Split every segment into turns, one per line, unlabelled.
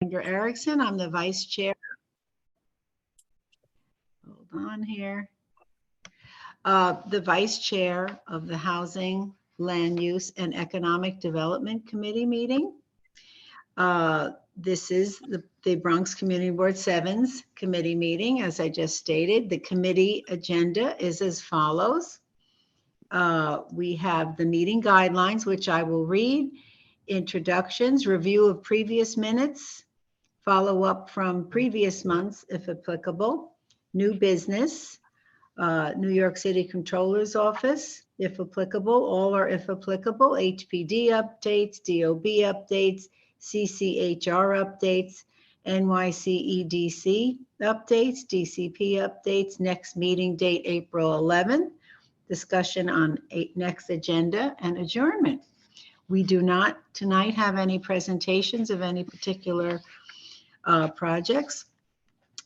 Sandra Erickson. I'm the vice chair. Hold on here. The vice chair of the Housing, Land Use, and Economic Development Committee meeting. This is the Bronx Community Board 7's committee meeting. As I just stated, the committee agenda is as follows. We have the meeting guidelines, which I will read, introductions, review of previous minutes, follow up from previous months, if applicable, new business, New York City Controller's Office, if applicable, all are if applicable, HPD updates, DOB updates, CCHR updates, NYCEDC updates, DCP updates, next meeting date, April 11th, discussion on next agenda and adjournment. We do not tonight have any presentations of any particular projects.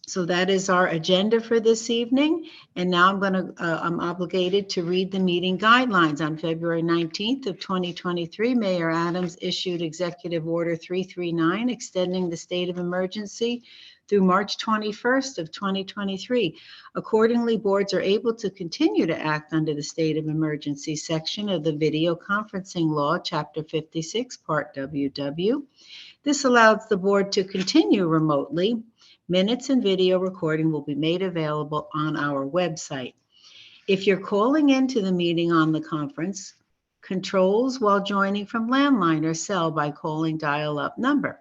So that is our agenda for this evening. And now I'm obligated to read the meeting guidelines. On February 19th of 2023, Mayor Adams issued Executive Order 339, extending the state of emergency through March 21st of 2023. Accordingly, boards are able to continue to act under the state of emergency section of the Video Conferencing Law, Chapter 56, Part WW. This allows the board to continue remotely. Minutes and video recording will be made available on our website. If you're calling into the meeting on the conference, controls while joining from landline or cell by calling dial-up number.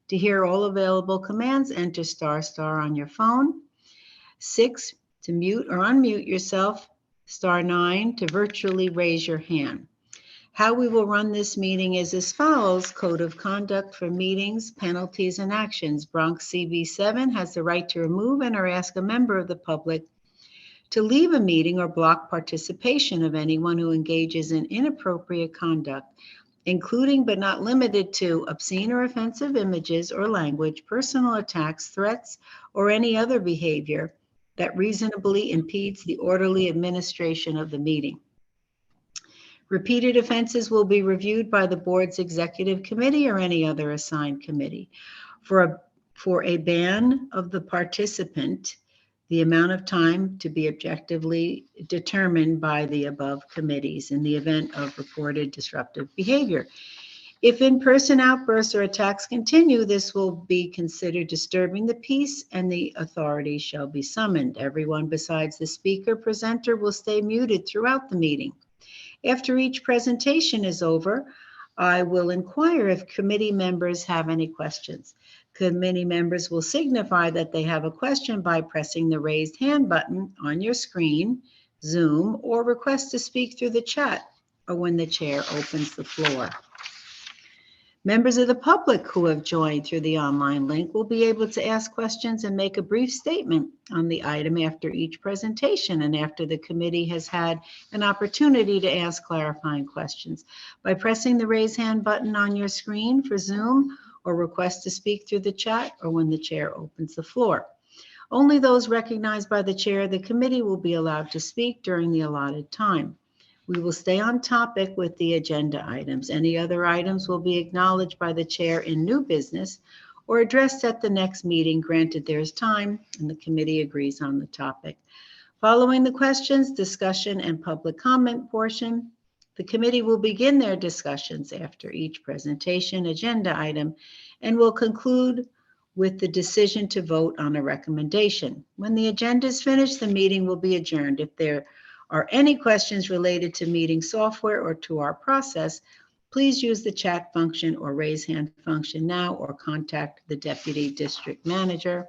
To hear all available commands, enter ** on your phone. 6, to mute or unmute yourself, *9 to virtually raise your hand. How we will run this meeting is as follows. Code of conduct for meetings, penalties, and actions. Bronx CB7 has the right to remove and or ask a member of the public to leave a meeting or block participation of anyone who engages in inappropriate conduct, including but not limited to obscene or offensive images or language, personal attacks, threats, or any other behavior that reasonably impedes the orderly administration of the meeting. Repeated offenses will be reviewed by the board's executive committee or any other assigned committee. For a ban of the participant, the amount of time to be objectively determined by the above committees in the event of reported disruptive behavior. If in-person outbursts or attacks continue, this will be considered disturbing the peace and the authorities shall be summoned. Everyone besides the speaker presenter will stay muted throughout the meeting. After each presentation is over, I will inquire if committee members have any questions. Committee members will signify that they have a question by pressing the raised hand button on your screen, Zoom, or request to speak through the chat or when the chair opens the floor. Members of the public who have joined through the online link will be able to ask questions and make a brief statement on the item after each presentation and after the committee has had an opportunity to ask clarifying questions. By pressing the raise hand button on your screen for Zoom or request to speak through the chat or when the chair opens the floor. Only those recognized by the chair of the committee will be allowed to speak during the allotted time. We will stay on topic with the agenda items. Any other items will be acknowledged by the chair in new business or addressed at the next meeting, granted there's time and the committee agrees on the topic. Following the questions, discussion, and public comment portion, the committee will begin their discussions after each presentation agenda item and will conclude with the decision to vote on a recommendation. When the agenda is finished, the meeting will be adjourned. If there are any questions related to meeting software or to our process, please use the chat function or raise hand function now or contact the Deputy District Manager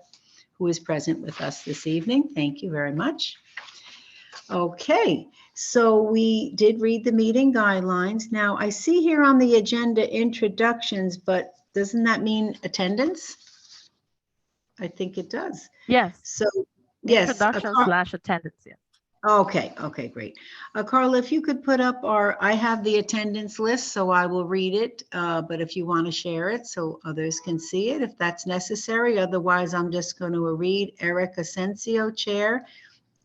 who is present with us this evening. Thank you very much. Okay, so we did read the meeting guidelines. Now I see here on the agenda introductions, but doesn't that mean attendance? I think it does.
Yes.
So yes.
Introduction / attendance. Yes.
Okay, great. Carla, if you could put up I have the attendance list, so I will read it, but if you want to share it so others can see it, if that's necessary. Otherwise, I'm just going to read. Eric Asensio, Chair,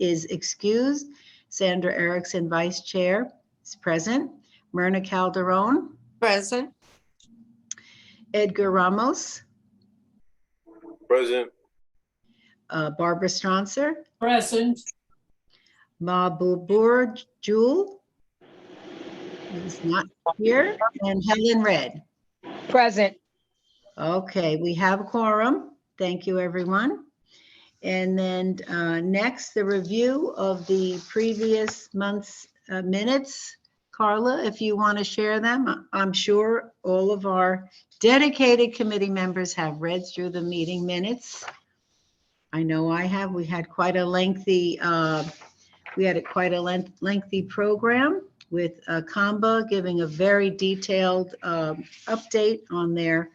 is excused. Sandra Erickson, Vice Chair, is present. Myrna Calderon.
Present.
Edgar Ramos.
Present.
Barbara Stronser,
Present.
Mahbubur Jewel is not here, and Helen Red.
Present.
Okay, we have a quorum. Thank you, everyone. And then next, the review of the previous month's minutes. Carla, if you want to share them, I'm sure all of our dedicated committee members have read through the meeting minutes. I know I have. We had quite a lengthy lengthy program with Kamba giving a very detailed update on their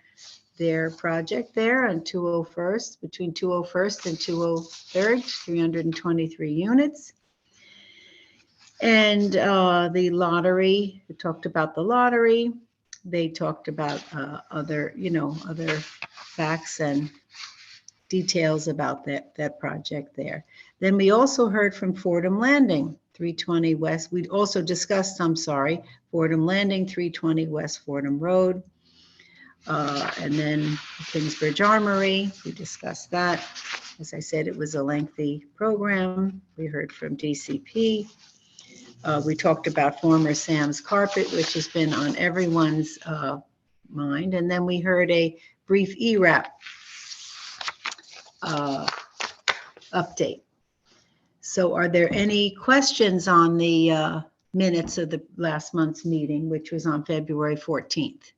project there on 201st, between 201st and 203rd, 323 units. And the lottery, we talked about the lottery. They talked about other facts and details about that project there. Then we also heard from Fordham Landing, 320 West. We also discussed, Fordham Landing, 320 West Fordham Road. And then Kingsbridge Armory, we discussed that. As I said, it was a lengthy program. We heard from DCP. We talked about former Sam's Carpet, which has been on everyone's mind. And then we heard a brief ERAP update. So are there any questions on the minutes of the last month's meeting, which was on February 14th?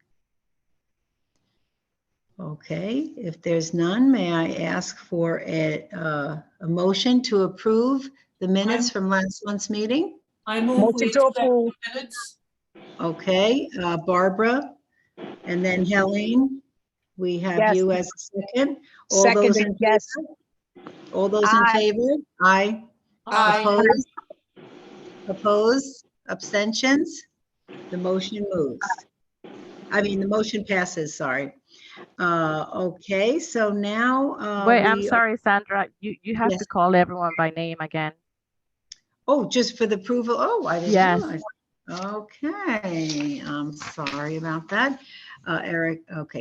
Okay, if there's none, may I ask for a motion to approve the minutes from last month's meeting?
I move
Motion
we
to
accept the
approve.
minutes.
Okay, Barbara, and then Helene, we have
Yes.
you as a second. All those
Seconded,
in
yes.
favor? All those in
Aye.
favor? Aye.
Aye.
Opposed? Opposed? Abstentions? The motion moves. The motion passes, sorry. Okay, so now.
Wait, I'm sorry, Sandra. You have
Yes.
to call everyone by name again.
Oh, just for the approval? Oh, I didn't
Yes.
realize. Okay, I'm sorry about that.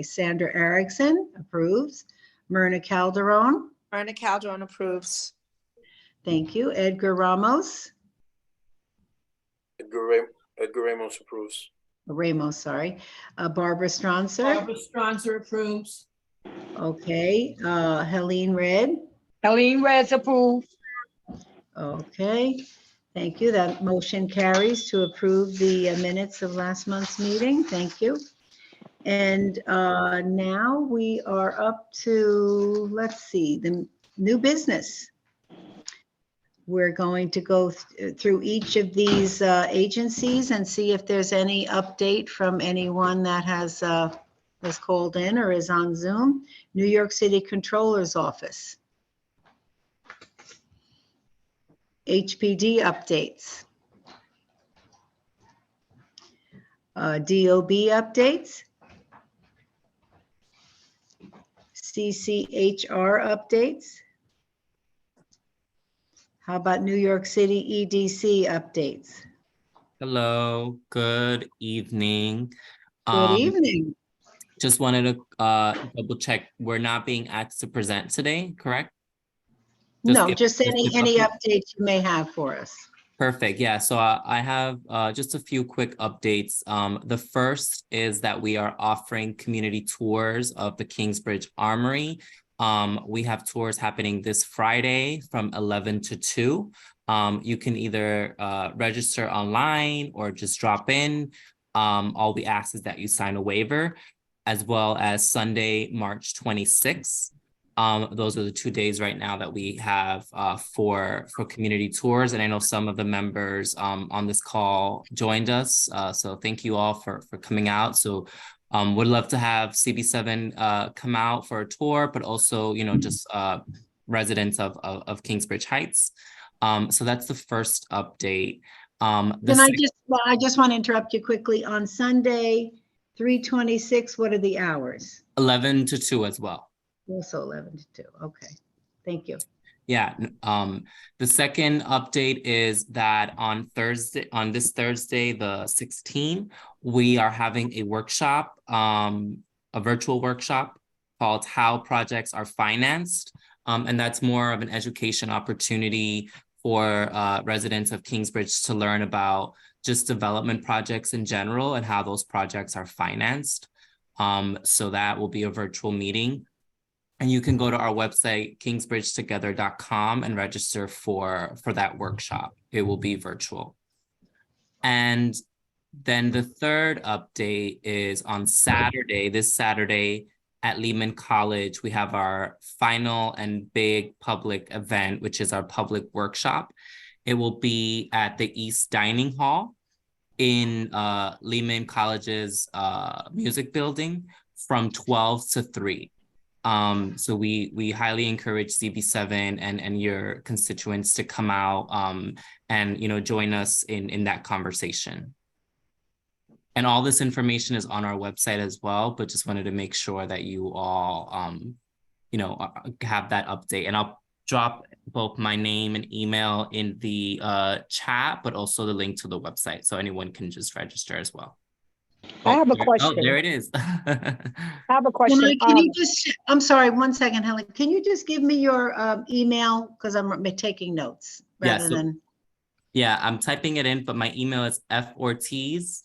Sandra Erickson approves. Myrna Calderon,
Myrna Calderon approves.
thank you. Edgar Ramos,
Edgar Ramos approves.
Ramos, sorry. Barbara Stronser,
Barbara Stronser approves.
okay. Helene Red,
Helene Reds approve.
okay. Thank you. That motion carries to approve the minutes of last month's meeting. Thank you. And now we are up to, let's see, the new business. We're going to go through each of these agencies and see if there's any update from anyone that has called in or is on Zoom. New York City Controller's Office. HPD updates. DOB updates. CCHR updates. How about New York City EDC updates?
Hello, good evening.
Good evening.
Just wanted to double check. We're not being asked to present today, correct?
No,
give-
just any
give update.
updates you may have for us.
Perfect. Yeah. So I have just a few quick updates. The first is that we are offering community tours of the Kingsbridge Armory. We have tours happening this Friday from 11 to 2. You can either register online or just drop in. All we ask is that you sign a waiver, as well as Sunday, March 26th. Those are the 2 days right now that we have for community tours. And I know some of the members on this call joined us. So thank you all for coming out. So would love to have CB7 come out for a tour, but also, just residents of Kingsbridge Heights. So that's the first update.
I just want to interrupt you quickly. On Sunday, 3:26, what are the hours?
11 to 2 as well.
Also 11 to 2. Okay, thank you.
Yeah. The second update is that on this Thursday, the 16th, we are having a workshop, a virtual workshop called How Projects Are Financed. And that's more of an education opportunity for residents of Kingsbridge to learn about just development projects in general and how those projects are financed. So that will be a virtual meeting. And you can go to our website, kingsbridgetogether.com, and register for that workshop. It will be virtual. And then the third update is on Saturday, this Saturday at Lehman College, we have our final and big public event, which is our public workshop. It will be at the East Dining Hall in Lehman College's music building from 12 to 3. So we highly encourage CB7 and your constituents to come out and join us in that conversation. And all this information is on our website as well, but just wanted to make sure that you all have that update. And I'll drop both my name and email in the chat, but also the link to the website, so anyone can just register as well.
I have a
Oh,
question.
there it is.
I have a question.
Can you just, I'm sorry, 1 second, Helen. Can you just give me your email? Because I'm taking notes
Yeah,
rather than.
Yeah, I'm typing it in, but my email is fortiz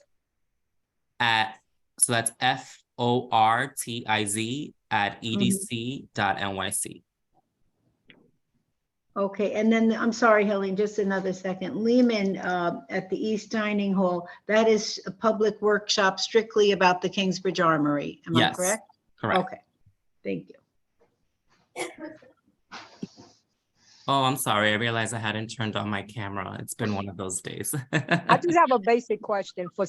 so that's fortiz@edc.nyc.
Okay, and then I'm sorry, Helen, just another second. Lehman at the East Dining Hall, that is a public workshop strictly about the Kingsbridge Armory. Am I
Yes,
correct?
correct.
Okay, thank you.
Oh, I'm sorry. I realized I hadn't turned on my camera. It's been one of those days.
I just have a basic question for,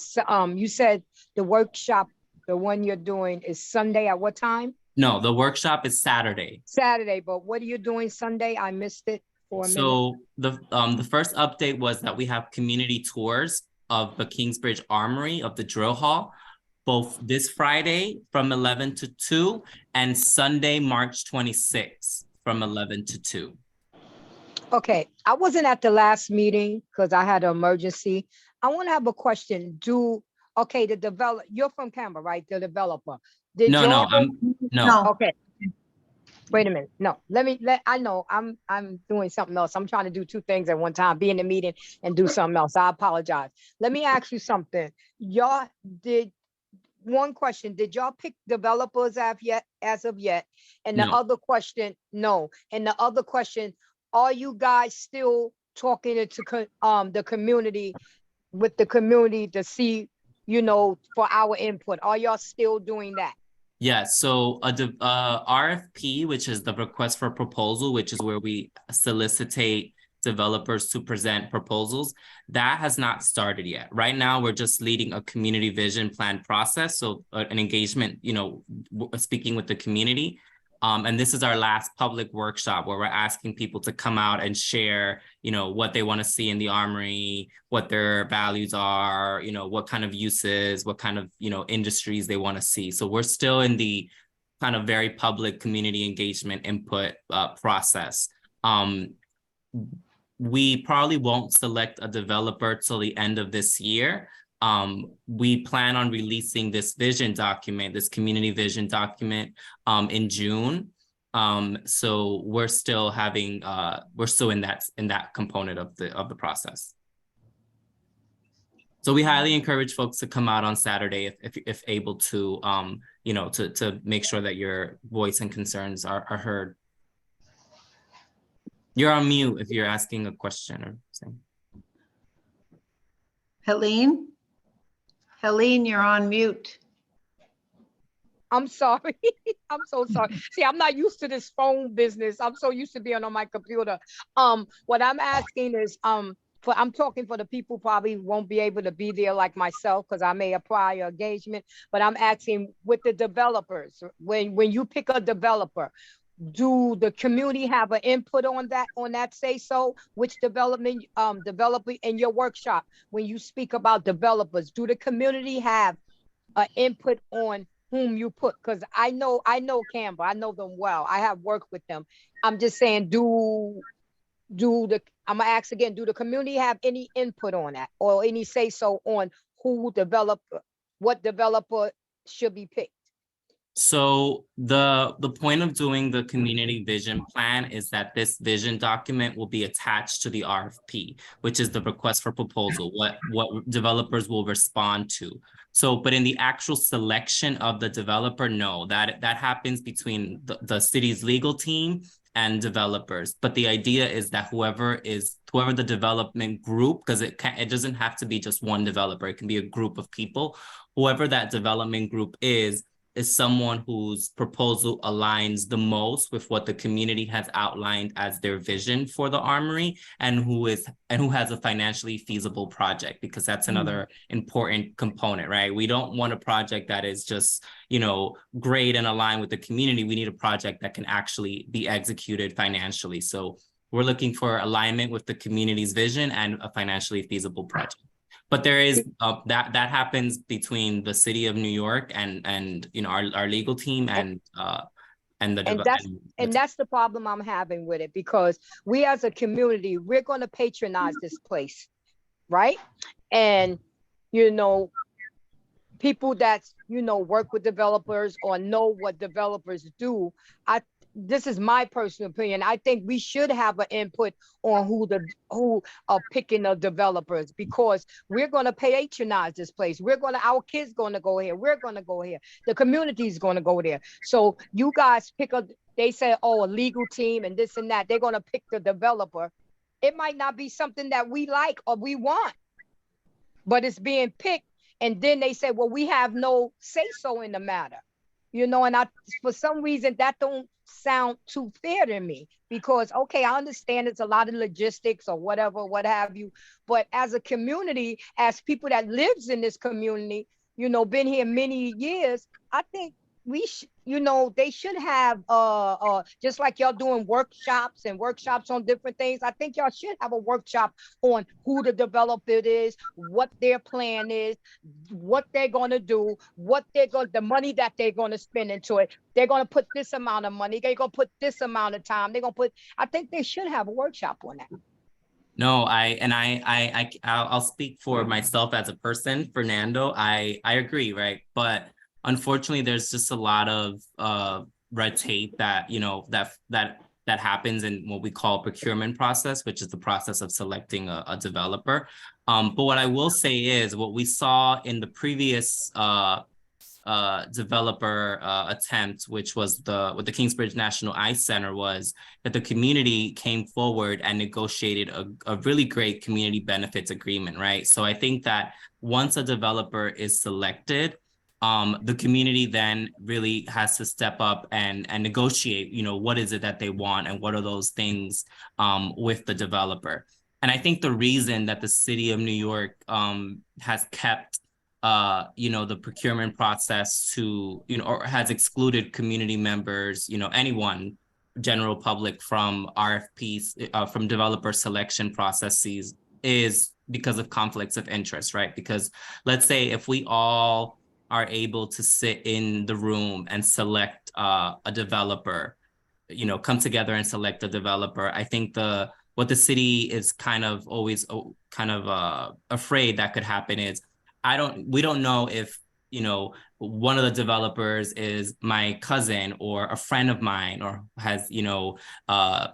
you said the workshop, the one you're doing is Sunday at what time?
No, the workshop is Saturday.
Saturday, but what are you doing Sunday? I missed it for a minute.
So the first update was that we have community tours of the Kingsbridge Armory of the Drill Hall, both this Friday from 11 to 2 and Sunday, March 26th from 11 to 2.
Okay, I wasn't at the last meeting because I had an emergency. I want to have a question. You're from Canberra, right? The developer.
No.
Okay. Wait a minute. No, I know I'm doing something else. I'm trying to do two things at one time, be in the meeting and do something else. I apologize. Let me ask you something. One question, did y'all pick developers as of yet? And the
No.
other question, no. And the other question, are you guys still talking to the community, with the community to see, for our input? Are y'all still doing that?
Yeah, so RFP, which is the request for proposal, which is where we solicitate developers to present proposals, that has not started yet. Right now, we're just leading a community vision plan process. So an engagement, speaking with the community. And this is our last public workshop where we're asking people to come out and share, what they want to see in the Armory, what their values are, what kind of uses, what kind of, industries they want to see. So we're still in the kind of very public community engagement input process. We probably won't select a developer till the end of this year. We plan on releasing this vision document, this community vision document, in June. So we're still in that component of the process. So we highly encourage folks to come out on Saturday if able to, to make sure that your voice and concerns are heard. You're on mute if you're asking a question or something.
Helene, you're on mute.
I'm sorry. I'm so sorry. See, I'm not used to this phone business. I'm so used to being on my computer. What I'm asking is, I'm talking for the people probably won't be able to be there like myself because I made a prior engagement, but I'm asking with the developers, when you pick a developer, do the community have an input on that say so? Which developer in your workshop, when you speak about developers, do the community have an input on whom you put? Because I know Canberra, I know them well. I have worked with them. I'm just saying, I'm gonna ask again, do the community have any input on that or any say so on what developer should be picked?
So the point of doing the community vision plan is that this vision document will be attached to the RFP, which is the request for proposal, what developers will respond to. So, but in the actual selection of the developer, no, that happens between the city's legal team and developers. But the idea is that whoever the development group, because it doesn't have to be just one developer, it can be a group of people. Whoever that development group is someone whose proposal aligns the most with what the community has outlined as their vision for the armory, and who has a financially feasible project, because that's another important component, right? We don't want a project that is just, great and aligned with the community. We need a project that can actually be executed financially. So we're looking for alignment with the community's vision and a financially feasible project. But there is that happens between the city of New York and our legal team and
that's the problem I'm having with it, because we as a community, we're going to patronize this place, right? And people that work with developers or know what developers do, this is my personal opinion. I think we should have an input on who are picking the developers, because we're going to patronize this place. Our kids going to go here. We're going to go here. The community is going to go there. So you guys they say, a legal team and this and that. They're going to pick the developer. It might not be something that we like or we want, but it's being picked. And then they say, well, we have no say-so in the matter. And for some reason, that don't sound too fair to me, because, okay, I understand it's a lot of logistics or whatever, what have you. But as a community, as people that lives in this community, been here many years, I think they should have just like y'all doing workshops on different things. I think y'all should have a workshop on who the developer is, what their plan is, what they're going to do, the money that they're going to spend into it. They're going to put this amount of money. They're going to put this amount of time. I think they should have a workshop on that.
No, I'll speak for myself as a person, Fernando. I agree, right? But unfortunately, there's just a lot of red tape that that happens in what we call procurement process, which is the process of selecting a developer. But what I will say is what we saw in the previous developer attempt, which was with the Kingsbridge National Ice Center, was that the community came forward and negotiated a really great community benefits agreement, right? So I think that once a developer is selected, the community then really has to step up and negotiate, what is it that they want and what are those things with the developer. And I think the reason that the city of New York has kept the procurement process to, or has excluded community members, anyone, general public, from RFPs, from developer selection processes, is because of conflicts of interest, right? Because let's say if we all are able to sit in the room and select a developer, come together and select a developer, I think what the city is kind of always afraid that could happen is, we don't know if, one of the developers is my cousin or a friend of mine, or has,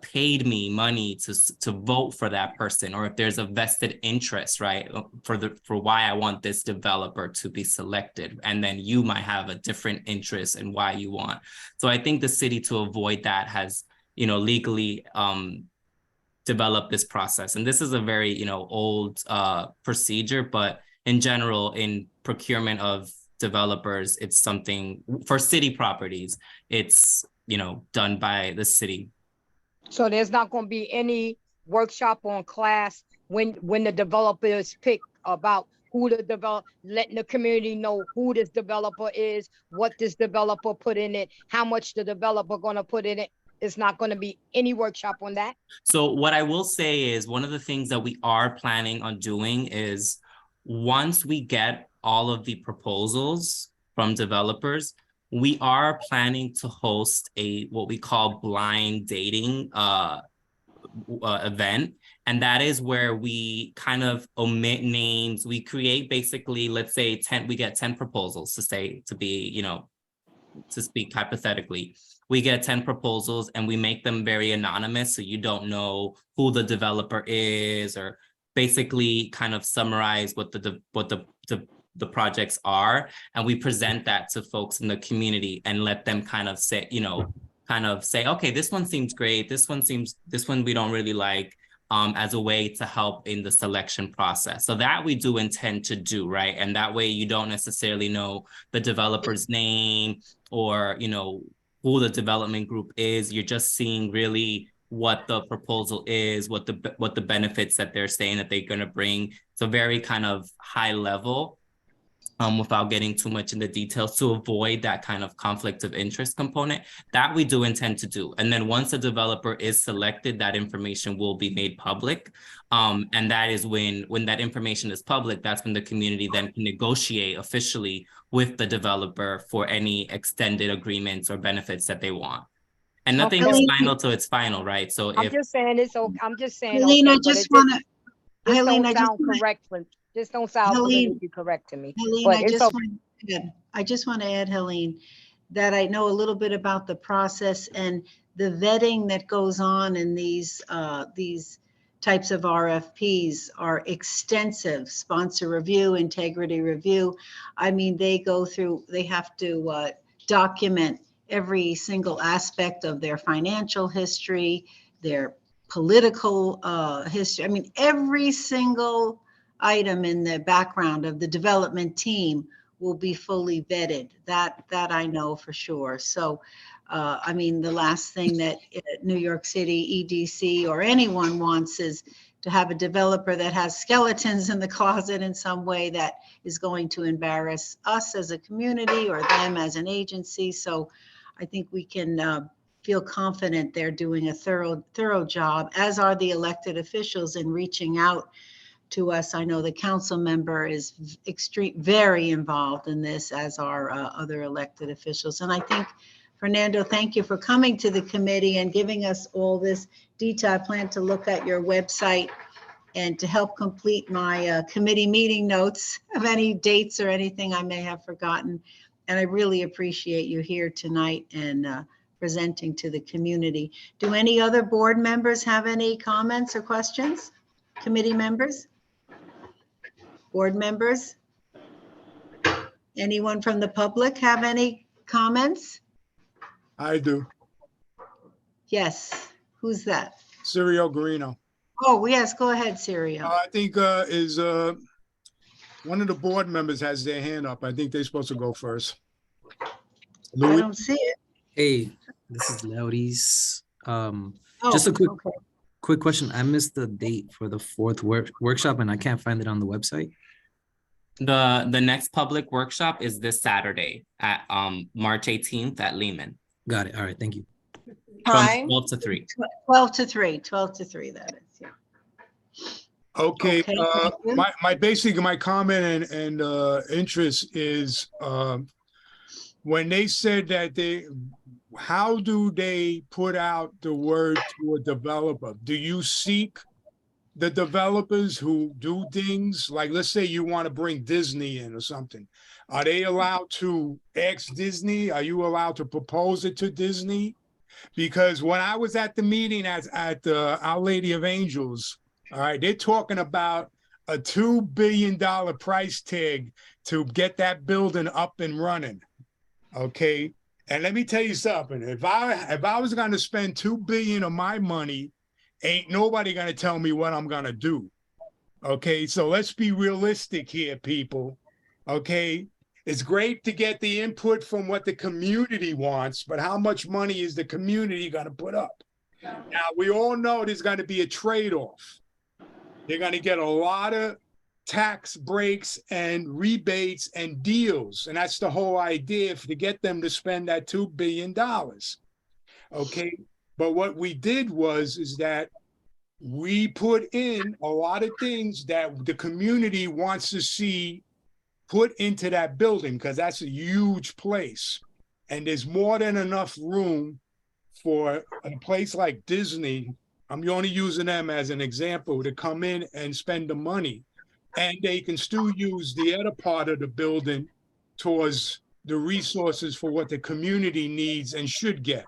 paid me money to vote for that person, or if there's a vested interest, right, for why I want this developer to be selected. And then you might have a different interest in why you want. So I think the city, to avoid that, has, legally developed this process. And this is a very, old procedure, but in general, in procurement of developers, it's something for city properties, it's done by the city.
So there's not going to be any workshop on class when the developer is picked, about who letting the community know who this developer is, what this developer put in it, how much the developer going to put in it. It's not going to be any workshop on that.
So what I will say is, one of the things that we are planning on doing is, once we get all of the proposals from developers, we are planning to host what we call blind dating event. And that is where we kind of omit names. We create, basically, let's say we get 10 proposals to be, to speak hypothetically, we get 10 proposals and we make them very anonymous, so you don't know who the developer is, or basically kind of summarize what the projects are, and we present that to folks in the community and let them kind of say, okay, this one seems great, this one we don't really like, as a way to help in the selection process. So that we do intend to do, right? And that way you don't necessarily know the developer's name or, who the development group is. You're just seeing really what the proposal is, what the benefits that they're saying that they're going to bring. So very kind of high level, without getting too much in the details, to avoid that kind of conflict of interest component. That we do intend to do. And then once a developer is selected, that information will be made public. And that is when that information is public, that's when the community then can negotiate officially with the developer for any extended agreements or benefits that they want. And nothing is final till it's final, right? So
I'm
if
just saying it's okay. I'm just saying
Helene,
okay,
I
but
just
it
want to,
just
Helene,
don't
I just
sound
wanna-
correct. Just don't sound
Helene,
politically correct to me.
Helene,
But
I
it's
just
okay.
want to add, Helene, that I know a little bit about the process and the vetting that goes on in these types of RFPs are extensive. Sponsor review, integrity review. I mean, they have to document every single aspect of their financial history, their political history. I mean, every single item in the background of the development team will be fully vetted. That I know for sure. So, I mean, the last thing that New York City EDC or anyone wants is to have a developer that has skeletons in the closet in some way that is going to embarrass us as a community or them as an agency. So I think we can feel confident they're doing a thorough job, as are the elected officials in reaching out to us. I know the council member is very involved in this, as are other elected officials. And I think, Fernando, thank you for coming to the committee and giving us all this detail. I plan to look at your website and to help complete my committee meeting notes of any dates or anything I may have forgotten. And I really appreciate you here tonight and presenting to the community. Do any other board members have any comments or questions? Committee members? Board members? Anyone from the public have any comments?
I do.
Yes, who's that?
Sirio Garino.
Oh, yes, go ahead, Sirio.
I think is one of the board members has their hand up. I think they're supposed to go first.
I
Louis,
don't see it.
Hey, this is Laudis.
Oh,
Just a
okay.
quick question. I missed the date for the fourth workshop and I can't find it on the website.
the next public workshop is this Saturday at March 18th at Lehman.
Got it. All right. Thank you.
From
Time,
12 to 3.
12 to 3, that is, yeah.
okay.
Okay, thank you.
My comment and interest is when they said that how do they put out the word to a developer? Do you seek the developers who do things like, let's say you want to bring Disney in or something? Are they allowed to ask Disney? Are you allowed to propose it to Disney? Because when I was at the meeting at Our Lady of Angels, all right, they're talking about a $2 billion price tag to get that building up and running. Okay. And let me tell you something. If I was going to spend $2 billion of my money, ain't nobody going to tell me what I'm going to do. Okay. So let's be realistic here, people. Okay. It's great to get the input from what the community wants, but how much money is the community going to put up? Now, we all know there's going to be a trade-off. They're going to get a lot of tax breaks and rebates and deals. And that's the whole idea, to get them to spend that $2 billion. Okay. But what we did is that we put in a lot of things that the community wants to see put into that building, because that's a huge place. And there's more than enough room for a place like Disney. I'm only using them as an example, to come in and spend the money. And they can still use the other part of the building towards the resources for what the community needs and should get.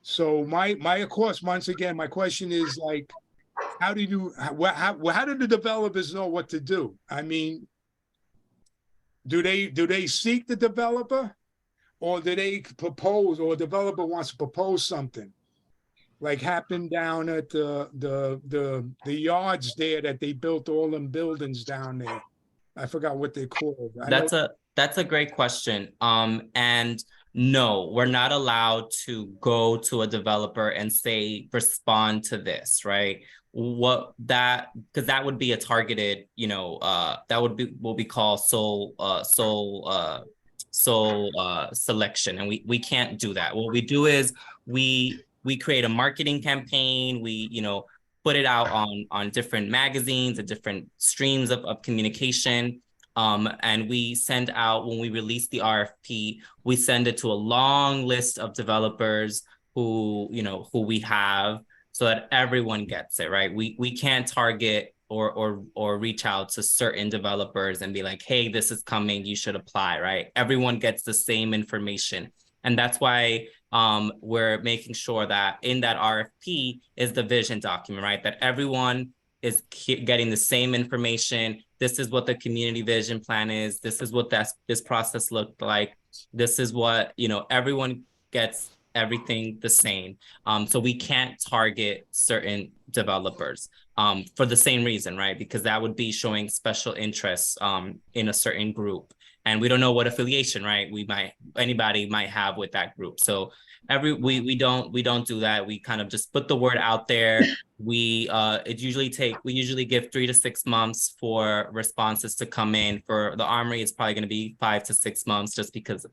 So of course, once again, my question is like, how do the developers know what to do? I mean, do they seek the developer, or do they propose, or a developer wants to propose something? Like happened down at the yards there that they built all them buildings down there. I forgot what they called.
That's a great question. And no, we're not allowed to go to a developer and say, respond to this, right? Because that would be a targeted, that would be what we call sole selection, and we can't do that. What we do is we create a marketing campaign. We put it out on different magazines and different streams of communication. And we send out, when we release the RFP, we send it to a long list of developers who we have, so that everyone gets it, right? We can't target or reach out to certain developers and be like, hey, this is coming, you should apply, right? Everyone gets the same information. And that's why we're making sure that in that RFP is the vision document, right? That everyone is getting the same information. This is what the community vision plan is. This is what this process looked like. This is what, everyone gets everything the same. So we can't target certain developers for the same reason, right? Because that would be showing special interests in a certain group. And we don't know what affiliation, right? Anybody might have with that group. So we don't do that. We kind of just put the word out there. We usually give 3 to 6 months for responses to come in. For the Armory, it's probably going to be 5 to 6 months, just because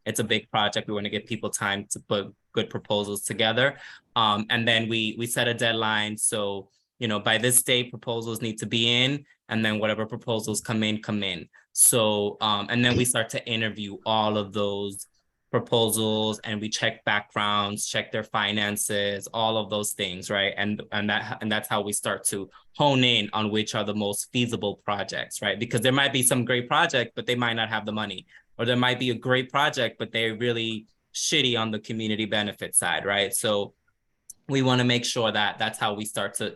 it's a big project. We want to give people time to put good proposals together. And then we set a deadline. So by this date, proposals need to be in, and then whatever proposals come in. So and then we start to interview all of those proposals, and we check backgrounds, check their finances, all of those things, right? And that's how we start to hone in on which are the most feasible projects, right? Because there might be some great project, but they might not have the money, or there might be a great project, but they're really shitty on the community benefit side, right? So we want to make sure that that's how we start to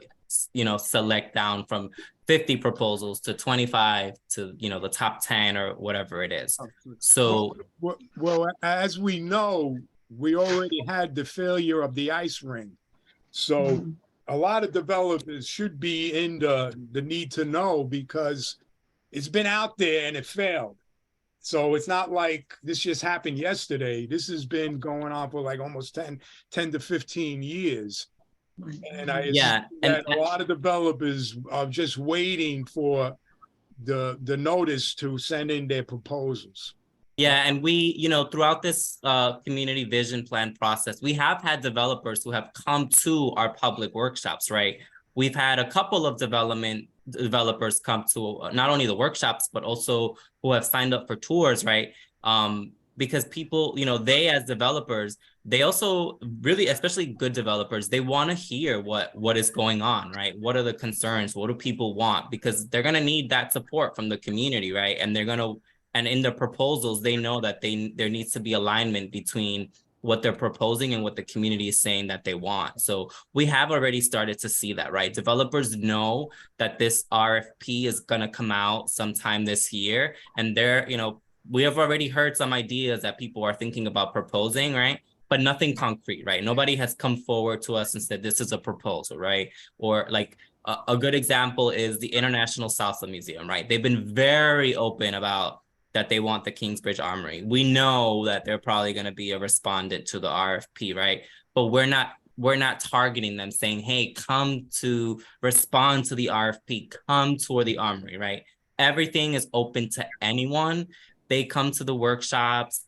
select down from 50 proposals to 25 to the top 10 or whatever it is. So
well, as we know, we already had the failure of the ice ring, so a lot of developers should be in the need to know, because it's been out there and it failed. So it's not like this just happened yesterday. This has been going on for like almost 10 to 15 years. And I assume that a lot of developers are just waiting for the notice to send in their proposals.
Yeah, and we, throughout this community vision plan process, we have had developers who have come to our public workshops, right? We've had a couple of developers come to not only the workshops, but also who have signed up for tours, right? Because people, they as developers, they also really, especially good developers, they want to hear what is going on, right? What are the concerns? What do people want? Because they're going to need that support from the community, right? And and in their proposals, they know that there needs to be alignment between what they're proposing and what the community is saying that they want. So we have already started to see that, right? Developers know that this RFP is going to come out sometime this year, and we have already heard some ideas that people are thinking about proposing, right? But nothing concrete, right? Nobody has come forward to us and said, this is a proposal, right? Or like a good example is the International Salsa Museum, right? They've been very open about that they want the Kingsbridge Armory. We know that they're probably going to be a respondent to the RFP, right? But we're not targeting them saying, hey, come to respond to the RFP, come tour the Armory, right? Everything is open to anyone. They come to the workshops,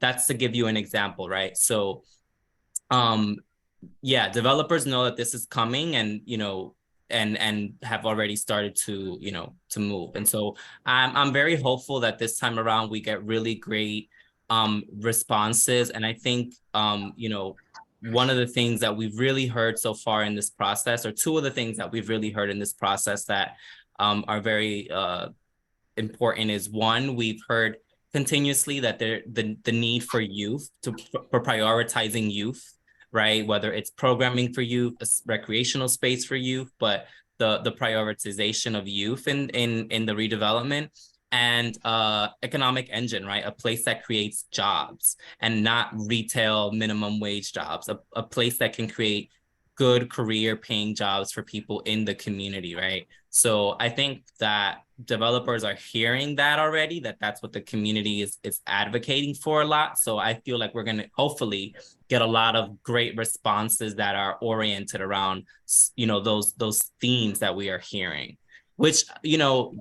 that's to give you an example, right? So, developers know that this is coming, and, and have already started to, to move. And so I'm very hopeful that this time around we get really great responses. And I think, one of the things that we've really heard so far in this process, or two of the things that we've really heard in this process that are very important is, one, we've heard continuously that the need for youth for prioritizing youth, right? Whether it's programming for youth, a recreational space for youth, but the prioritization of youth in the redevelopment, and economic engine, right? A place that creates jobs and not retail minimum wage jobs, a place that can create good career paying jobs for people in the community, right? So I think that developers are hearing that already, that's what the community is advocating for a lot. So I feel like we're going to hopefully get a lot of great responses that are oriented around, you know, those themes that we are hearing, which, you know,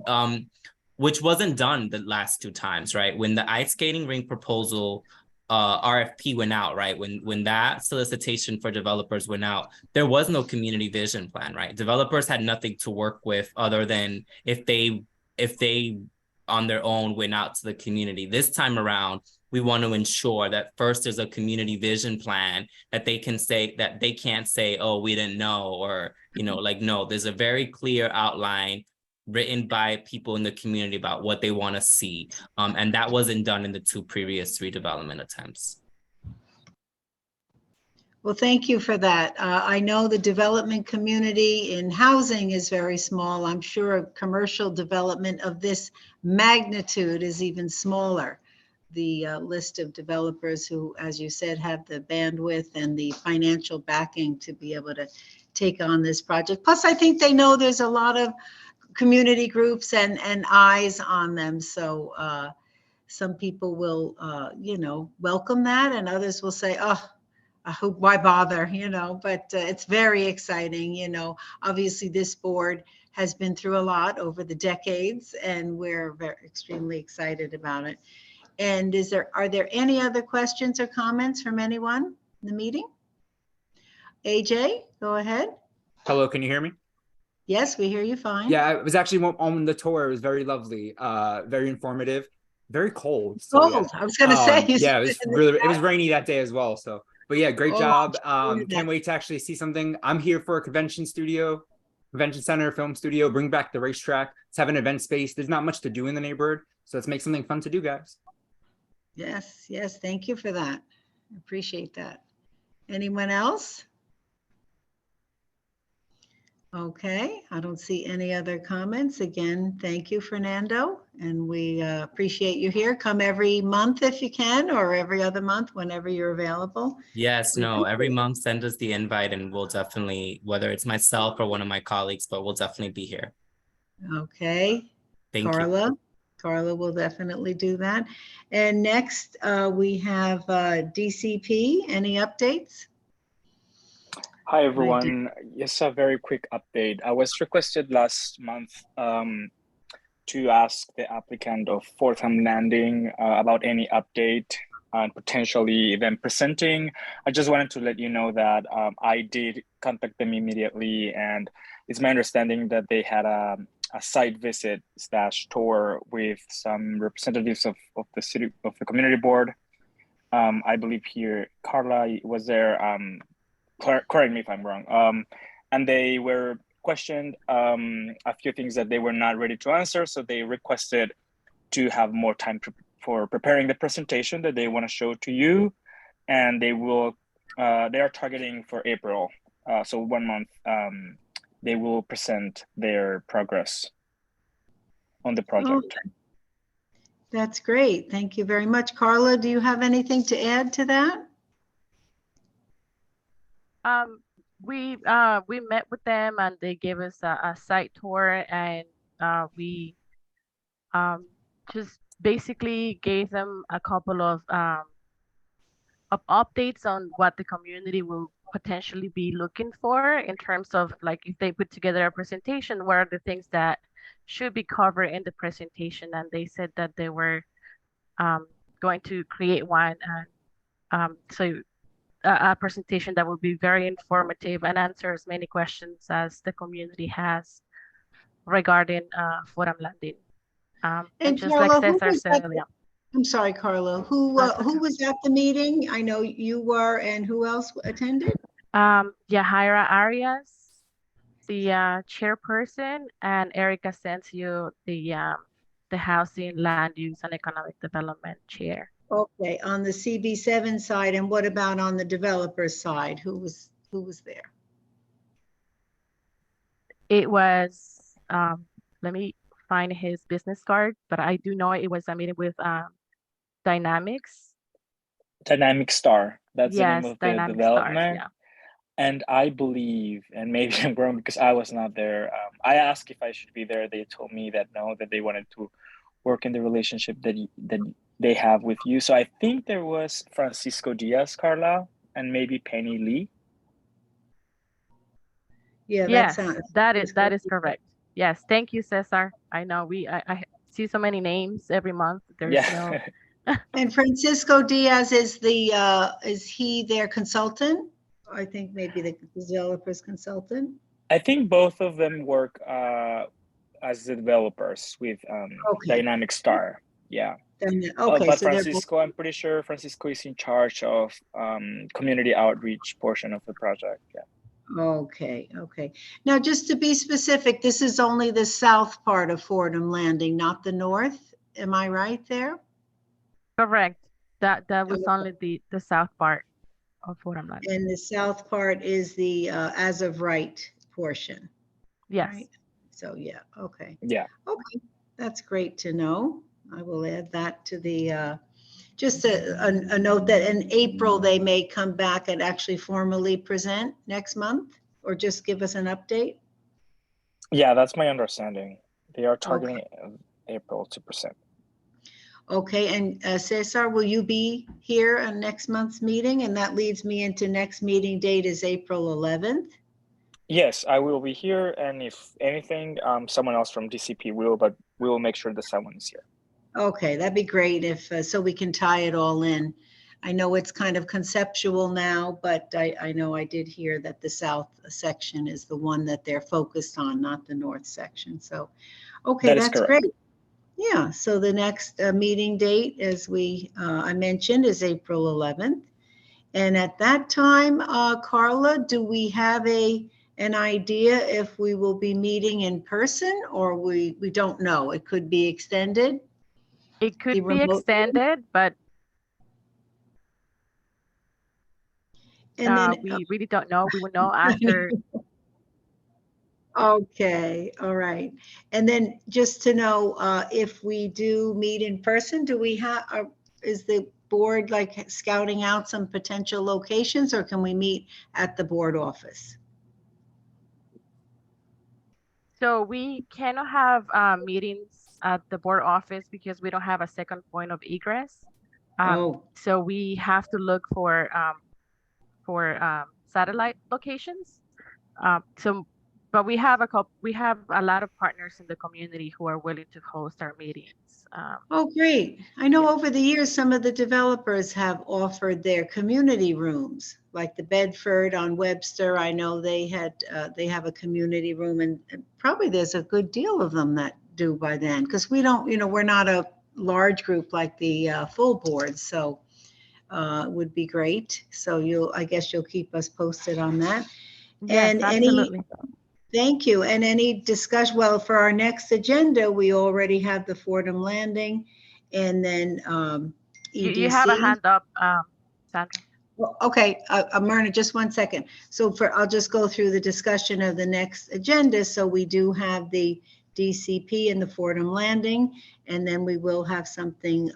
which wasn't done the last two times, right? When the ice skating rink proposal RFP went out, right? When that solicitation for developers went out, there was no community vision plan, right? Developers had nothing to work with other than if they on their own went out to the community. This time around, we want to ensure that first there's a community vision plan that they can say, that they can't say, oh, we didn't know, or, you know, like, no, there's a very clear outline written by people in the community about what they want to see. And that wasn't done in the two previous redevelopment attempts.
Well, thank you for that. I know the development community in housing is very small. I'm sure commercial development of this magnitude is even smaller. The list of developers who, as you said, have the bandwidth and the financial backing to be able to take on this project. Plus, I think they know there's a lot of community groups and eyes on them. So some people will, you know, welcome that, and others will say, oh, I hope, why bother, you know, but it's very exciting. You know, obviously this board has been through a lot over the decades, and we're extremely excited about it. And are there any other questions or comments from anyone in the meeting? AJ, go ahead.
Hello, can you hear me?
Yes, we hear you fine.
Yeah, I was actually on the tour. It was very lovely, very informative, very cold. So,
Cold.
yeah.
I was going to say.
Yeah, it was rainy that day as well. So, but yeah, great job.
that.
Can't wait to actually see something. I'm here for a convention center, film studio. Bring back the racetrack. Let's have an event space. There's not much to do in the neighborhood, so let's make something fun to do, guys.
Yes, yes. Thank you for that. Appreciate that. Anyone else? Okay, I don't see any other comments. Again, thank you, Fernando, and we appreciate you here. Come every month if you can, or every other month, whenever you're available.
Yes, no, every month send us the invite, and we'll definitely, whether it's myself or one of my colleagues, but we'll definitely be here.
Okay.
Thank
Carla.
you.
Carla will definitely do that. And next we have DCP. Any updates?
Hi, everyone. Yes, a very quick update. I was requested last month to ask the applicant of Fortham Landing about any update and potentially them presenting. I just wanted to let you know that I did contact them immediately, and it's my understanding that they had a site visit / tour with some representatives of the city, of the community board. I believe here Carla was there. Correct me if I'm wrong. And they were questioned a few things that they were not ready to answer. So they requested to have more time for preparing the presentation that they want to show to you. And they will, they are targeting for April. So 1 month, they will present their progress on the project.
Oh, that's great. Thank you very much. Carla, do you have anything to add to that?
We met with them and they gave us a site tour, and we just basically gave them a couple of updates on what the community will potentially be looking for in terms of, like, if they put together a presentation, what are the things that should be covered in the presentation. And they said that they were going to create one, and so a presentation that will be very informative and answer as many questions as the community has regarding Forum Landing. And just
Carla,
like Cesar said,
I'm sorry, Carla, who was at the meeting? I know you were, and who else attended?
Yahaira Arias, the chairperson, and Erica Asensio, the the Housing, Land Use, and Economic Development Chair.
Okay, on the CB7 side, and what about on the developer side? Who was there?
It was, let me find his business card, but I do know it was a meeting with Dynamics.
Dynamic Star. That's the name
Yes,
of the
Dynamic Stars,
development.
yeah.
And I believe, and maybe I'm wrong because I was not there. I asked if I should be there. They told me that no, that they wanted to work in the relationship that they have with you. So I think there was Francisco Diaz, Carla, and maybe Penny Lee.
Yeah,
Yes,
that
that is correct. Yes, thank you, Cesar. I know I see so many names every month. There's no.
And Francisco Diaz is he their consultant? I think maybe the developer's consultant.
I think both of them work as the developers with Dynamic Star. Yeah.
Okay,
but
so
Francisco, I'm pretty sure Francisco is in charge of community outreach portion of the project. Yeah.
Okay. Now, just to be specific, this is only the south part of Fordham Landing, not the north. Am I right there?
Correct. That was only the south part of Fordham Landing.
And the south part is the as of right portion.
Yes.
Right? So yeah, okay.
Yeah.
Okay, that's great to know. I will add that to the just a note that in April they may come back and actually formally present next month, or just give us an update.
Yeah, that's my understanding. They are targeting April to present.
Okay, and Cesar, will you be here on next month's meeting? And that leads me into next meeting date is April 11th.
Yes, I will be here, and if anything, someone else from DCP will, but we will make sure that someone is here.
Okay, that'd be great if so we can tie it all in. I know it's kind of conceptual now, but I know I did hear that the south section is the one that they're focused on, not the north section. So, okay, that's great. Yeah, so the next meeting date, as I mentioned, is April 11th. And at that time, Carla, do we have an idea if we will be meeting in person, or we don't know? It could be extended.
It could be extended, but we really don't know. We will know after.
Okay, all right. And then just to know, if we do meet in person, do we have, is the board like scouting out some potential locations, or can we meet at the board office?
So we cannot have meetings at the board office because we don't have a second point of egress. So we have to look for satellite locations. But we have a lot of partners in the community who are willing to host our meetings.
Oh, great. I know over the years, some of the developers have offered their community rooms, like the Bedford on Webster. I know they have a community room, and probably there's a good deal of them that do by then, because we don't, we're not a large group like the full board. So would be great. So I guess you'll keep us posted on that.
Yes,
and
absolutely.
Thank you. And any discussion, well, for our next agenda, we already have the Fordham Landing, and then EDC.
You have a hand up, Sandra.
Well, okay, Myrna, just one second. So I'll just go through the discussion of the next agenda. So we do have the DCP and the Fordham Landing, and then we will have something,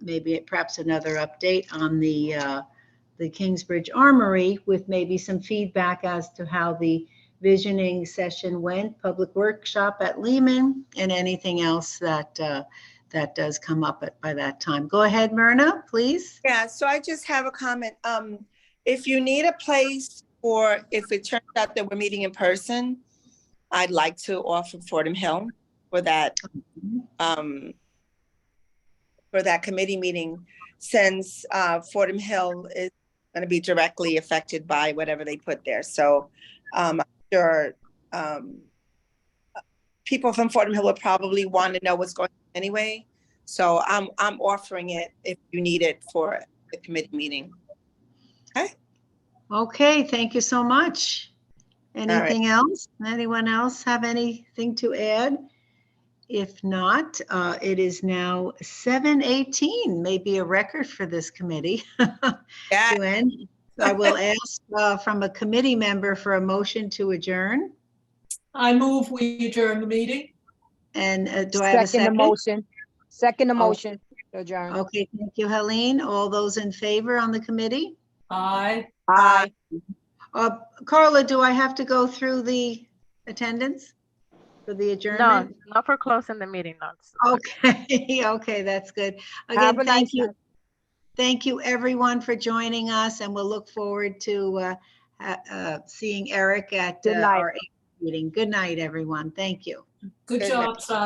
maybe perhaps another update on the Kingsbridge Armory, with maybe some feedback as to how the visioning session went, public workshop at Lehman, and anything else that does come up by that time. Go ahead, Myrna, please.
Yeah, so I just have a comment. If you need a place, or if it turns out that we're meeting in person, I'd like to offer Fordham Hill for that committee meeting, since Fordham Hill is going to be directly affected by whatever they put there. So I'm sure people from Fordham Hill will probably want to know what's going on anyway. So I'm offering it if you need it for the committee meeting. Okay.
Okay, thank you so much. Anything else? Anyone else have anything to add? If not, it is now 7:18, maybe a record for this committee
Yeah.
to end. I will ask from a committee member for a motion to adjourn.
I move we adjourn the meeting.
And do I have a
Second the
second?
motion. Second the
Oh.
motion. to adjourn.
Okay, thank you, Helene. All those in favor on the committee?
Aye.
Aye.
Carla, do I have to go through the attendance for the
No,
adjournment?
not for closing the meeting, no.
Okay, okay, that's good. Again,
Have a
thank
nice
you.
night.
Thank you, everyone, for joining us, and we'll look forward to seeing Eric at
Good night.
our meeting. Good night, everyone. Thank you.
Good
Good
job, son.